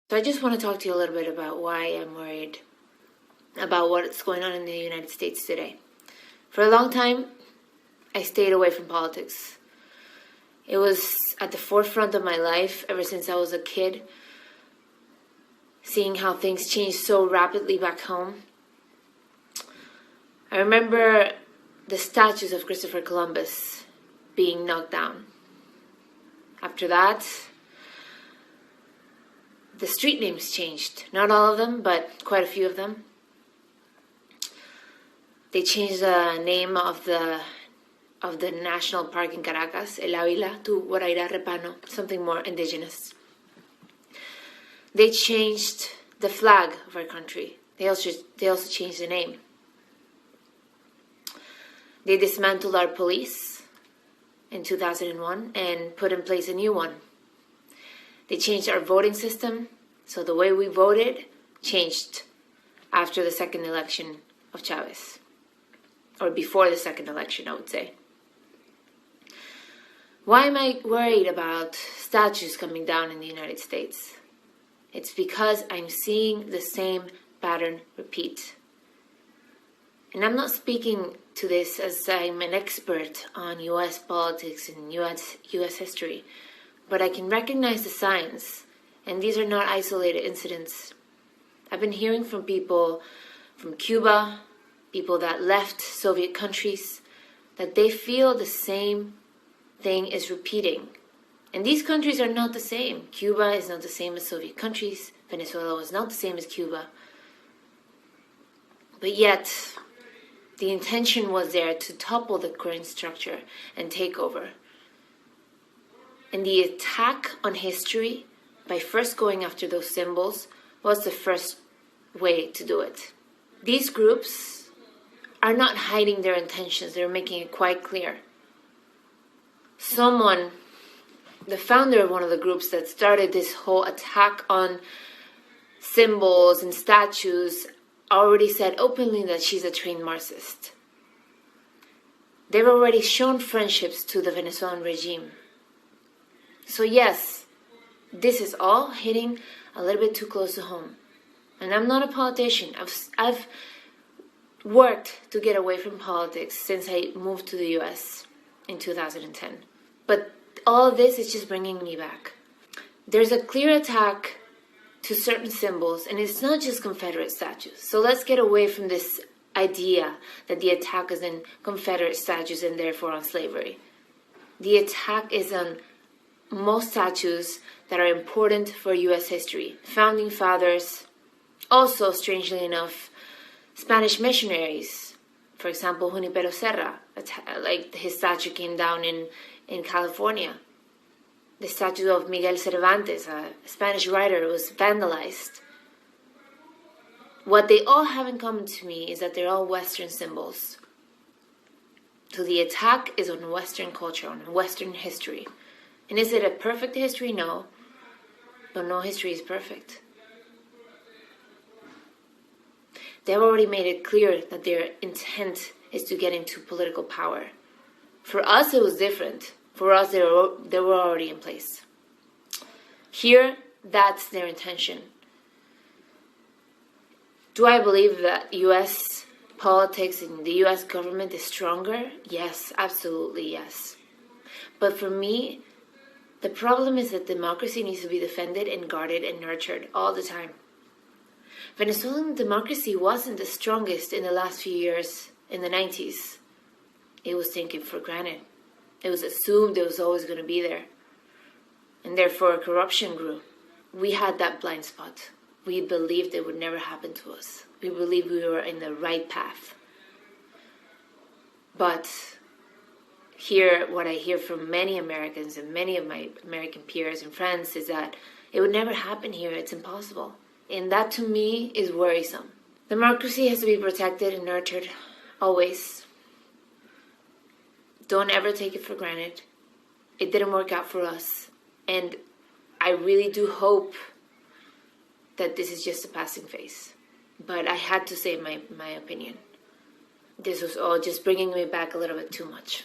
So I just want to talk to you a little bit about why I'm worried about what's going on in the United States today. For a long time, I stayed away from politics. It was at the forefront of my life ever since I was a kid, seeing how things changed so rapidly back home. I remember the statues of Christopher Columbus being knocked down. After that, the street names changed. Not all of them, but quite a few of them. They changed the name of the national park in Caracas, El Ávila, to Guaraíra Repano, something more indigenous. They changed the flag of our country. They also changed the name. They dismantled our police in 2001 and put in place a new one. They changed our voting system, so the way we voted changed after the second election of Chavez. Or before the second election, I would say. Why am I worried about statues coming down in the United States? It's because I'm seeing the same pattern repeat. And I'm not speaking to this as I'm an expert on U.S. politics and U.S. history, but I can recognize the signs, and these are not isolated incidents. I've been hearing from people from Cuba, people that left Soviet countries, that they feel the same thing is repeating. And these countries are not the same. Cuba is not the same as Soviet countries. Venezuela was not the same as Cuba. But yet, the intention was there to topple the current structure and take over. And the attack on history, by first going after those symbols, was the first way to do it. These groups are not hiding their intentions. They're making it quite clear. Someone, the founder of one of the groups that started this whole attack on symbols and statues, already said openly that she's a trained Marxist. They've already shown friendships to the Venezuelan regime. So yes, this is all hitting a little bit too close to home. And I'm not a politician. I've worked to get away from politics since I moved to the US in 2010. But all of this is just bringing me back. There's a clear attack to certain symbols, and it's not just Confederate statues. So let's get away from this idea that the attack is on Confederate statues and therefore on slavery. The attack is on most statues that are important for U.S. history. Founding fathers, also, strangely enough, Spanish missionaries. For example, Junipero Serra, like his statue came down in California. The statue of Miguel Cervantes, a Spanish writer, was vandalized. What they all have in common to me is that they're all Western symbols. So the attack is on Western culture, on Western history. And is it a perfect history? No. But no history is perfect. They've already made it clear that their intent is to get into political power. For us, it was different. For us, they were already in place. Here, that's their intention. Do I believe that U.S. politics and the U.S. government is stronger? Yes, absolutely yes. But for me, the problem is that democracy needs to be defended and guarded and nurtured all the time. Venezuelan democracy wasn't the strongest in the last few years in the 90s. It was taken for granted. It was assumed it was always going to be there. And therefore corruption grew. We had that blind spot. We believed it would never happen to us. We believed we were in the right path. But here, what I hear from many Americans and many of my American peers and friends is that it would never happen here. It's impossible. And that to me is worrisome. Democracy has to be protected and nurtured always. Don't ever take it for granted. It didn't work out for us. And I really do hope that this is just a passing phase. But I had to say my opinion. This was all just bringing me back a little bit too much.